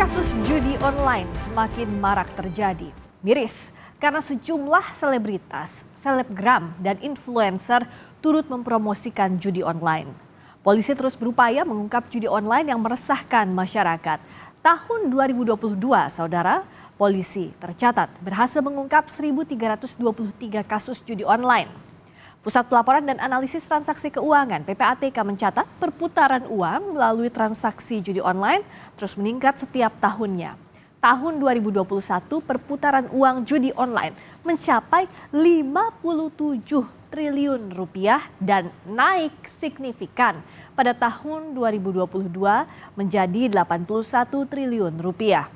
Kasus judi online semakin marak terjadi. Miris karena sejumlah selebritas, selebgram, dan influencer turut mempromosikan judi online. Polisi terus berupaya mengungkap judi online yang meresahkan masyarakat. Tahun 2022, saudara, polisi tercatat berhasil mengungkap 1.323 kasus judi online. Pusat Pelaporan dan Analisis Transaksi Keuangan (PPATK) mencatat perputaran uang melalui transaksi judi online terus meningkat setiap tahunnya. Tahun 2021 perputaran uang judi online mencapai 57 triliun rupiah dan naik signifikan pada tahun 2022 menjadi 81 triliun rupiah.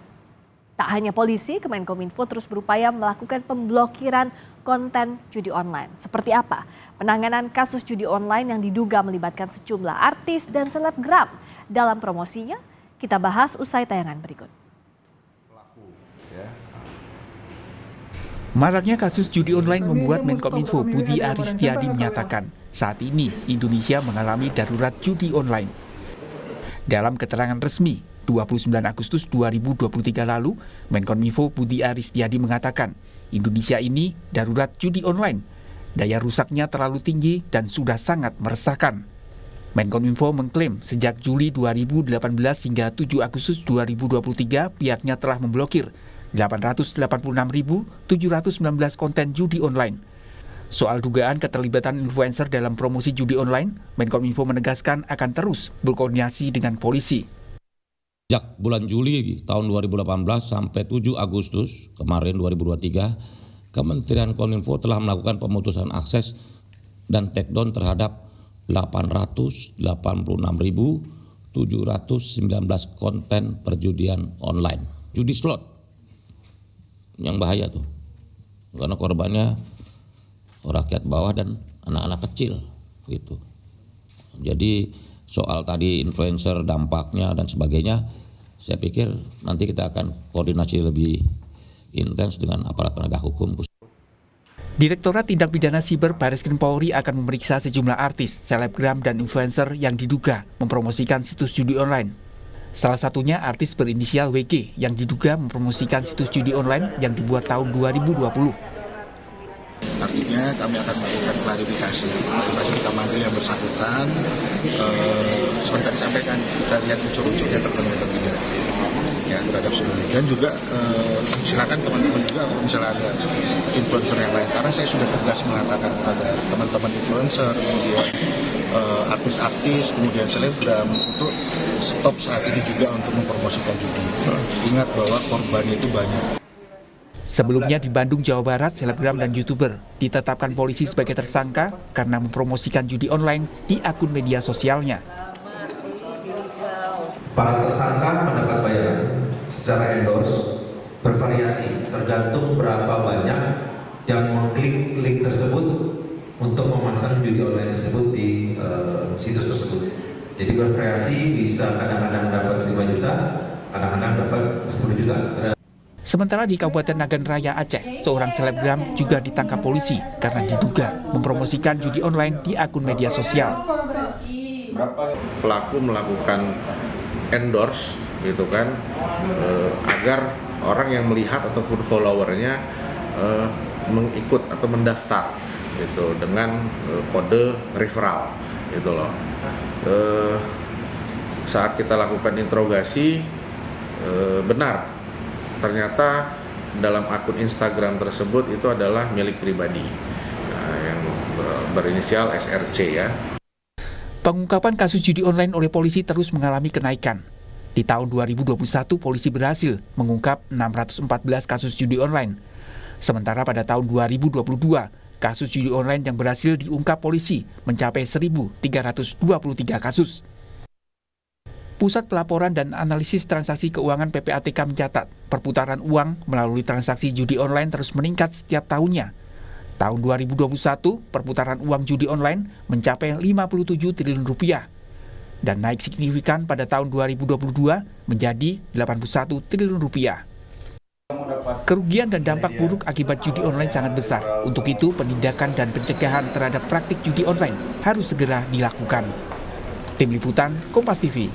Tak hanya polisi, Kemenkominfo terus berupaya melakukan pemblokiran konten judi online. Seperti apa penanganan kasus judi online yang diduga melibatkan sejumlah artis dan selebgram dalam promosinya? Kita bahas usai tayangan berikut. Maraknya kasus judi online membuat Menkominfo Budi Aristiadi menyatakan saat ini Indonesia mengalami darurat judi online. Dalam keterangan resmi 29 Agustus 2023 lalu, Menkominfo Budi Aristiadi mengatakan Indonesia ini darurat judi online. Daya rusaknya terlalu tinggi dan sudah sangat meresahkan. Menkominfo mengklaim sejak Juli 2018 hingga 7 Agustus 2023 pihaknya telah memblokir 886.719 konten judi online. Soal dugaan keterlibatan influencer dalam promosi judi online, Menkominfo menegaskan akan terus berkoordinasi dengan polisi. Sejak bulan Juli tahun 2018 sampai 7 Agustus kemarin 2023, Kementerian Kominfo telah melakukan pemutusan akses dan takedown terhadap 886.719 konten perjudian online. Judi slot yang bahaya tuh, karena korbannya rakyat bawah dan anak-anak kecil gitu. Jadi soal tadi influencer dampaknya dan sebagainya, saya pikir nanti kita akan koordinasi lebih intens dengan aparat penegak hukum. Direktorat Tindak Pidana Siber Baris-Krim Polri akan memeriksa sejumlah artis, selebgram, dan influencer yang diduga mempromosikan situs judi online. Salah satunya artis berinisial WG yang diduga mempromosikan situs judi online yang dibuat tahun 2020. Artinya kami akan melakukan klarifikasi kita manggil yang bersangkutan, seperti disampaikan kita lihat unsur-unsurnya terpenuhi atau tidak ya terhadap semuanya. Dan juga silakan teman-teman juga kalau misalnya ada influencer yang lain, karena saya sudah tegas mengatakan kepada teman-teman influencer, kemudian artis-artis, kemudian selebgram untuk stop saat ini juga untuk mempromosikan judi. Ingat bahwa korbannya itu banyak. Sebelumnya di Bandung, Jawa Barat, selebgram dan YouTuber ditetapkan polisi sebagai tersangka karena mempromosikan judi online di akun media sosialnya. Para tersangka mendapat bayaran secara endorse bervariasi tergantung berapa banyak yang mengklik link tersebut untuk memasang judi online tersebut di situs tersebut. Jadi bervariasi, bisa kadang-kadang dapat 5 juta, kadang-kadang dapat 10 juta. Sementara di Kabupaten Nagan Raya, Aceh, seorang selebgram juga ditangkap polisi karena diduga mempromosikan judi online di akun media sosial. Pelaku melakukan endorse gitu kan, agar orang yang melihat ataupun followernya mengikut atau mendaftar gitu dengan kode referral gitu loh. Saat kita lakukan interogasi, benar ternyata dalam akun Instagram tersebut itu adalah milik pribadi yang berinisial SRC ya. Pengungkapan kasus judi online oleh polisi terus mengalami kenaikan. Di tahun 2021 polisi berhasil mengungkap 614 kasus judi online. Sementara pada tahun 2022 kasus judi online yang berhasil diungkap polisi mencapai 1.323 kasus. Pusat Pelaporan dan Analisis Transaksi Keuangan PPATK mencatat perputaran uang melalui transaksi judi online terus meningkat setiap tahunnya. Tahun 2021, perputaran uang judi online mencapai 57 triliun rupiah dan naik signifikan pada tahun 2022 menjadi 81 triliun rupiah. Kerugian dan dampak buruk akibat judi online sangat besar. Untuk itu, penindakan dan pencegahan terhadap praktik judi online harus segera dilakukan. Tim Liputan, Kompas TV.